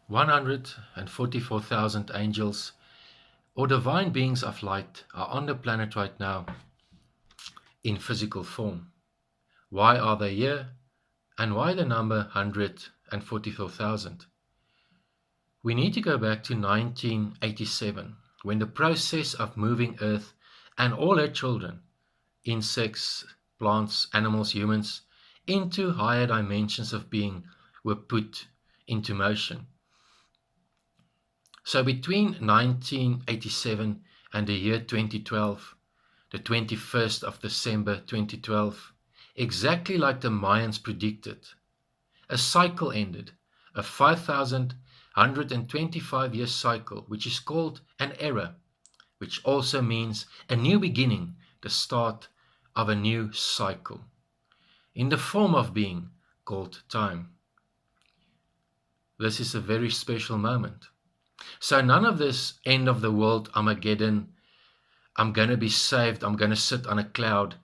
144,000 angels or divine beings of light are on the planet right now in physical form. Why are they here? And why the number 144,000? We need to go back to 1987, when the process of moving Earth and all her children, insects, plants, animals, humans, into higher dimensions of being were put into motion. So between 1987 and the year 2012, the 21st of December 2012, exactly like the Mayans predicted, a cycle ended, a 5,125-year cycle, which is called an era, which also means a new beginning, the start of a new cycle, in the form of being called time. This is a very special moment. So none of this end of the world Armageddon, I'm going to be saved, I'm going to sit on a cloud,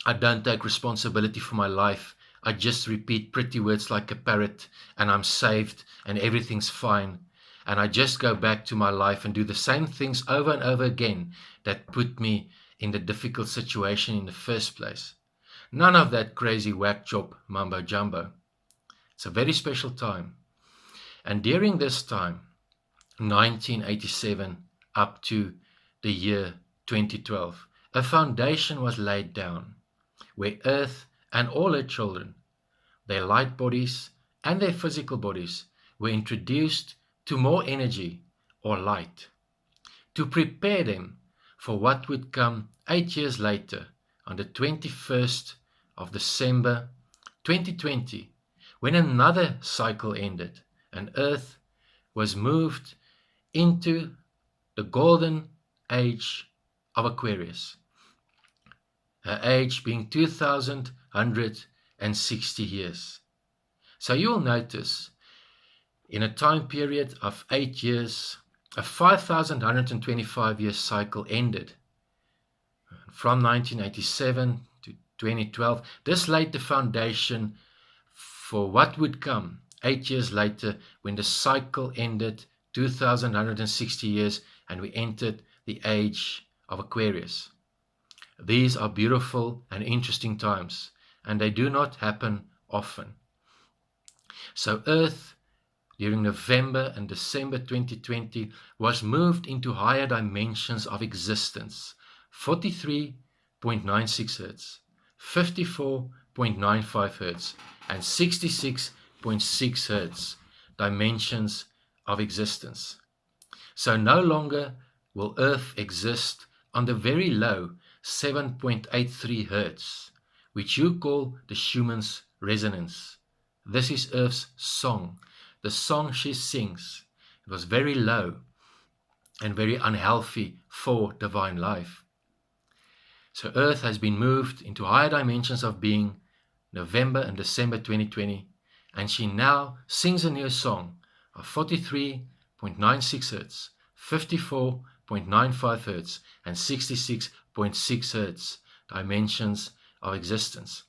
I don't take responsibility for my life, I just repeat pretty words like a parrot and I'm saved and everything's fine, and I just go back to my life and do the same things over and over again that put me in the difficult situation in the first place. None of that crazy whack job mumbo jumbo. It's a very special time. And during this time, 1987 up to the year 2012, a foundation was laid down where Earth and all her children, their light bodies and their physical bodies, were introduced to more energy or light, to prepare them for what would come 8 years later on the 21st of December 2020, when another cycle ended and Earth was moved into the golden age of Aquarius, her age being 2,160 years. So you will notice in a time period of 8 years, a 5,125-year cycle ended. From 1987 to 2012, this laid the foundation for what would come 8 years later when the cycle ended 2,160 years and we entered the age of Aquarius. These are beautiful and interesting times, and they do not happen often. So Earth, during November and December 2020, was moved into higher dimensions of existence, 43.96 Hertz, 54.95 Hertz, and 66.6 Hertz dimensions of existence. So no longer will Earth exist on the very low 7.83 Hertz, which you call the Schumann's resonance. This is Earth's song, the song she sings. It was very low and very unhealthy for divine life. So Earth has been moved into higher dimensions of being November and December 2020, and she now sings a new song of 43.96 Hertz, 54.95 Hertz, and 66.6 Hertz dimensions of existence.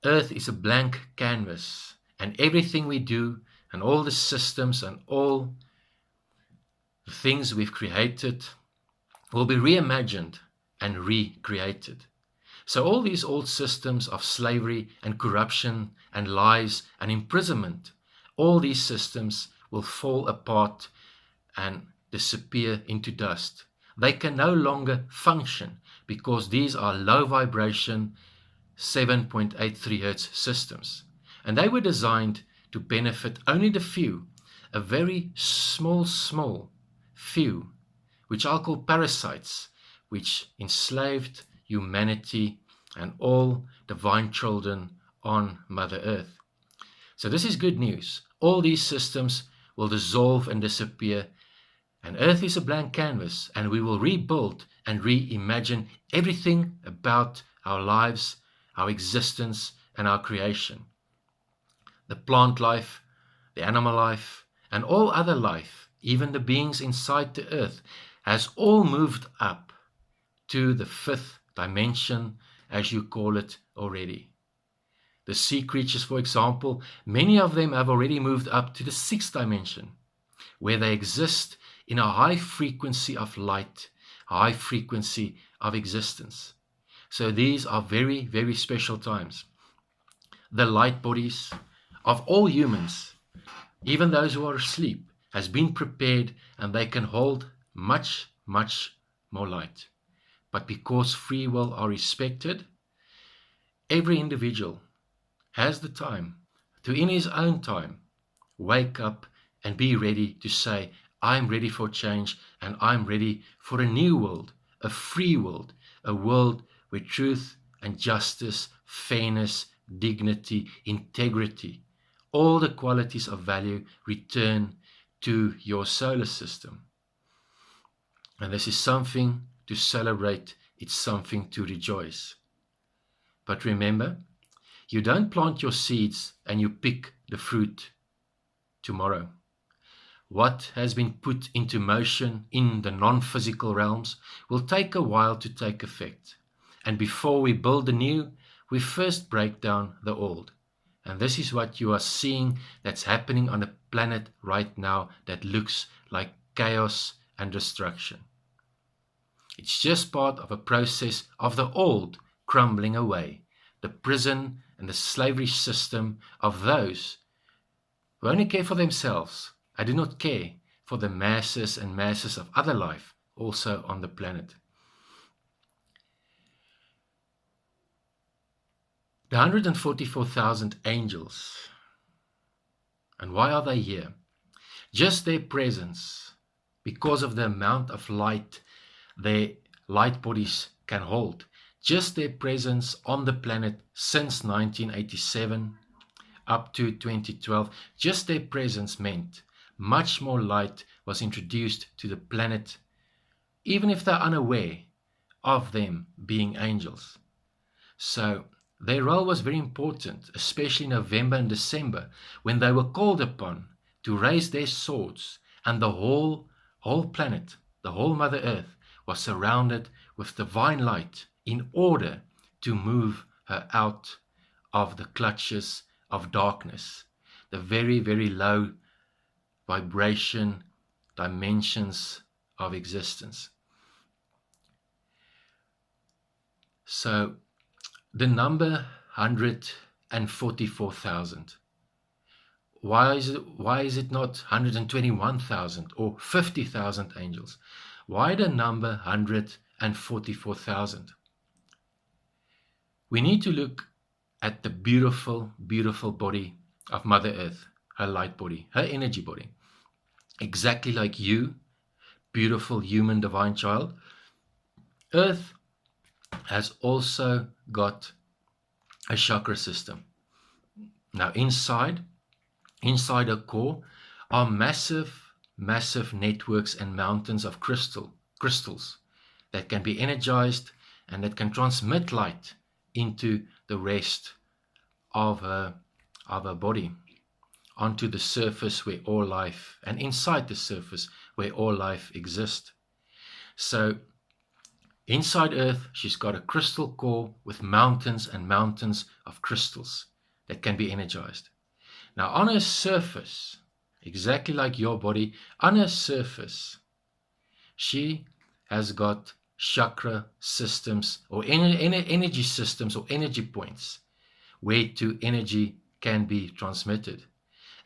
Earth is a blank canvas, and everything we do and all the systems and all the things we've created will be reimagined and recreated. So all these old systems of slavery and corruption and lies and imprisonment, all these systems will fall apart and disappear into dust. They can no longer function because these are low vibration 7.83 Hertz systems. And they were designed to benefit only the few, a very small few, which I'll call parasites, which enslaved humanity and all divine children on Mother Earth. So this is good news. All these systems will dissolve and disappear, and Earth is a blank canvas, and we will rebuild and reimagine everything about our lives, our existence, and our creation. The plant life, the animal life, and all other life, even the beings inside the Earth, has all moved up to the fifth dimension, as you call it already. The sea creatures, for example, many of them have already moved up to the 6th dimension, where they exist in a high frequency of light, a high frequency of existence. So these are very, very special times. The light bodies of all humans, even those who are asleep, has been prepared, and they can hold much, much more light. But because free will are respected, every individual has the time to, in his own time, wake up and be ready to say, I'm ready for change, and I'm ready for a new world, a free world, a world where truth and justice, fairness, dignity, integrity, all the qualities of value return to your solar system. And this is something to celebrate. It's something to rejoice. But remember, you don't plant your seeds and you pick the fruit tomorrow. What has been put into motion in the non-physical realms will take a while to take effect. And before we build the new, we first break down the old. And this is what you are seeing that's happening on the planet right now that looks like chaos and destruction. It's just part of a process of the old crumbling away, the prison and the slavery system of those who only care for themselves. I do not care for the masses and masses of other life also on the planet. The 144,000 angels. And why are they here? Just their presence, because of the amount of light their light bodies can hold, just their presence on the planet since 1987 up to 2012, just their presence meant much more light was introduced to the planet, even if they're unaware of them being angels. So their role was very important, especially November and December, when they were called upon to raise their swords, and the whole planet, the whole Mother Earth, was surrounded with divine light in order to move her out of the clutches of darkness, the very, very low vibration dimensions of existence. So the number 144,000. Why is it not 121,000 or 50,000 angels? Why the number 144,000? We need to look at the beautiful, beautiful body of Mother Earth, her light body, her energy body. Exactly like you, beautiful human divine child, Earth has also got a chakra system. Now inside her core are massive networks and mountains of crystals that can be energized and that can transmit light into the rest of her body, onto the surface where all life, and inside the surface where all life exists. So inside Earth, she's got a crystal core with mountains and mountains of crystals that can be energized. Now on her surface, exactly like your body, on her surface, she has got chakra systems or energy systems or energy points where to energy can be transmitted.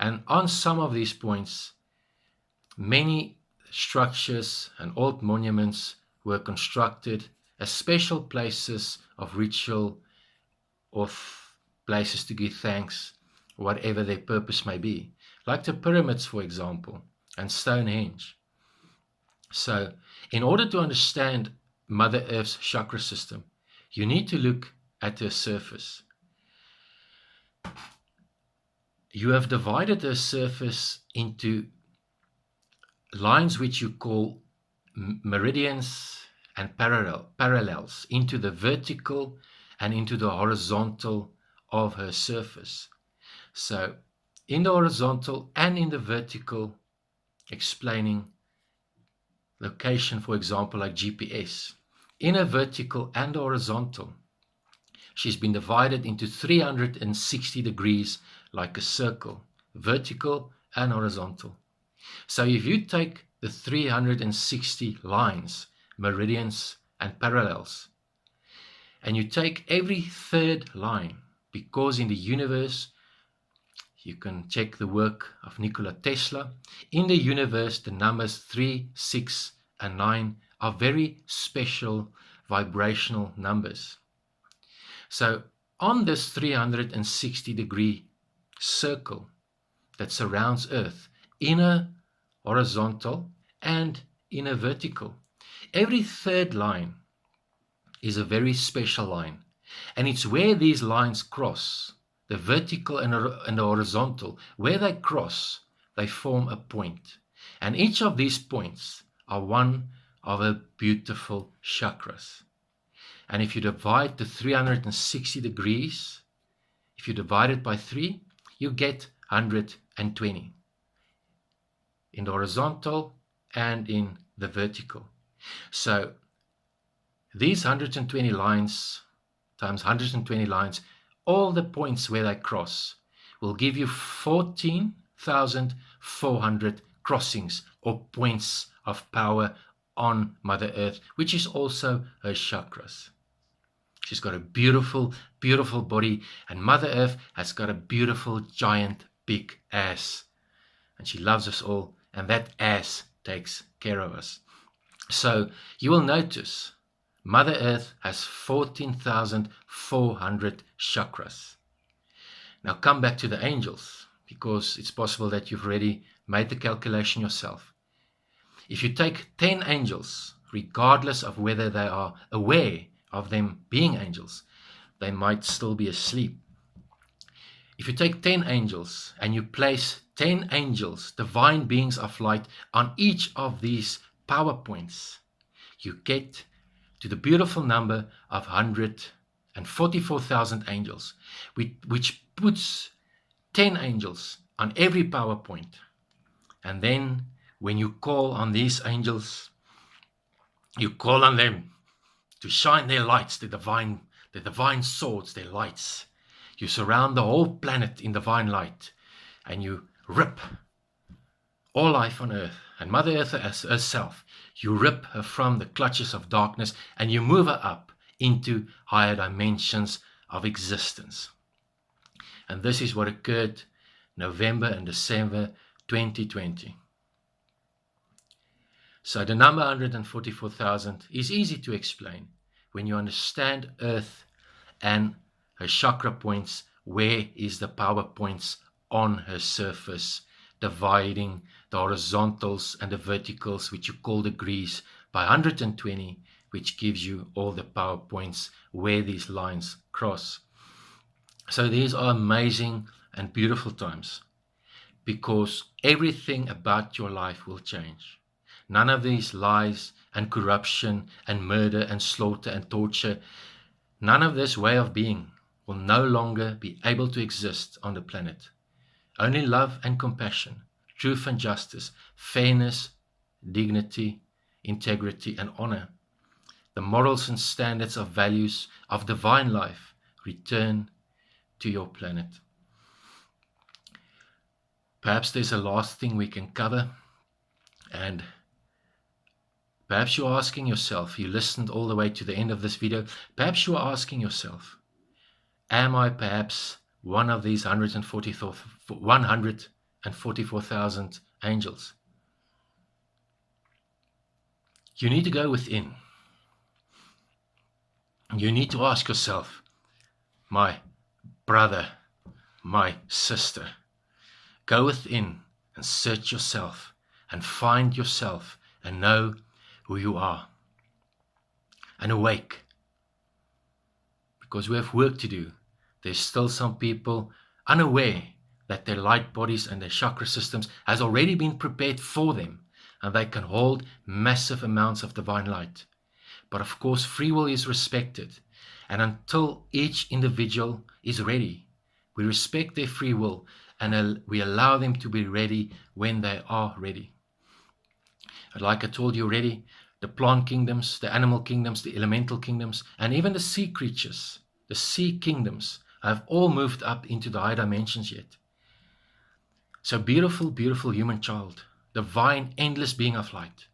And on some of these points, many structures and old monuments were constructed as special places of ritual or places to give thanks, whatever their purpose may be, like the pyramids, for example, and Stonehenge. So, in order to understand Mother Earth's chakra system, you need to look at her surface. You have divided her surface into lines which you call meridians and parallels, into the vertical and into the horizontal of her surface. So in the horizontal and in the vertical, explaining location, for example, like GPS. In a vertical and horizontal, She's been divided into 360 degrees like a circle, vertical and horizontal. So if you take the 360 lines, meridians and parallels, and you take every third line, because in the universe, you can check the work of Nikola Tesla, in the universe the numbers 3, 6 and 9 are very special vibrational numbers. So on this 360-degree circle that surrounds Earth, in a horizontal and in a vertical, every third line is a very special line. And it's where these lines cross, the vertical and the horizontal, where they cross, they form a point. And each of these points are one of the beautiful chakras. And if you divide the 360 degrees, if you divide it by 3, you get 120 in the horizontal and in the vertical. So these 120 lines times 120 lines, all the points where they cross, will give you 14,400 crossings or points of power on Mother Earth, which is also her chakras. She's got a beautiful, beautiful body, and Mother Earth has got a beautiful, giant, big ass. And she loves us all, and that ass takes care of us. So you will notice Mother Earth has 14,400 chakras. Now come back to the angels, because it's possible that you've already made the calculation yourself. If you take 10 angels, regardless of whether they are aware of them being angels, they might still be asleep. If you take 10 angels and you place 10 angels, divine beings of light, on each of these power points, you get to the beautiful number of 144,000 angels, which puts 10 angels on every power point. And then when you call on these angels, you call on them to shine their lights, the divine swords, their lights. You surround the whole planet in divine light, and you rip all life on Earth, and Mother Earth herself, you rip her from the clutches of darkness, and you move her up into higher dimensions of existence. And this is what occurred November and December 2020. So the number 144,000 is easy to explain when you understand Earth and her chakra points, where is the power points on her surface, dividing the horizontals and the verticals, which you call degrees, by 120, which gives you all the power points where these lines cross. So these are amazing and beautiful times, because everything about your life will change. None of these lies and corruption and murder and slaughter and torture, none of this way of being will no longer be able to exist on the planet. Only love and compassion, truth and justice, fairness, dignity, integrity and honor, the morals and standards of values of divine life, return to your planet. Perhaps there's a last thing we can cover, and perhaps you're asking yourself, you listened all the way to the end of this video, perhaps you are asking yourself, am I perhaps one of these 144,000 angels? You need to go within. You need to ask yourself, my brother, my sister, go within and search yourself and find yourself and know who you are. And awake. Because we have work to do. There's still some people unaware that their light bodies and their chakra systems has already been prepared for them, and they can hold massive amounts of divine light. But of course, free will is respected, and until each individual is ready, we respect their free will and we allow them to be ready when they are ready. And like I told you already, the plant kingdoms, the animal kingdoms, the elemental kingdoms, and even the sea creatures the sea kingdoms have all moved up into the high dimensions yet. So beautiful, beautiful human child, divine, endless being of light,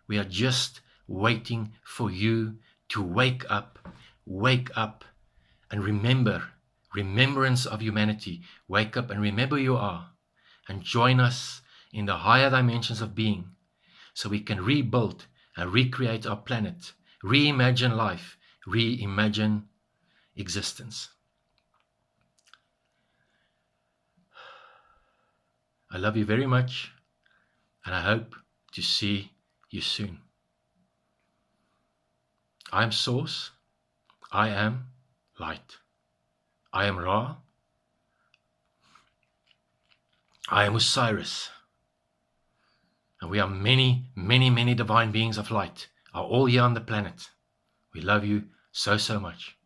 we are just waiting for you to wake up, and remember, remembrance of humanity. Wake up and remember you are, and join us in the higher dimensions of being, so we can rebuild and recreate our planet, reimagine life, reimagine existence. I love you very much, and I hope to see you soon. I am Source. I am Light. I am Ra. I am Osiris. And we are many, many, many divine beings of light, are all here on the planet. We love you so, so much.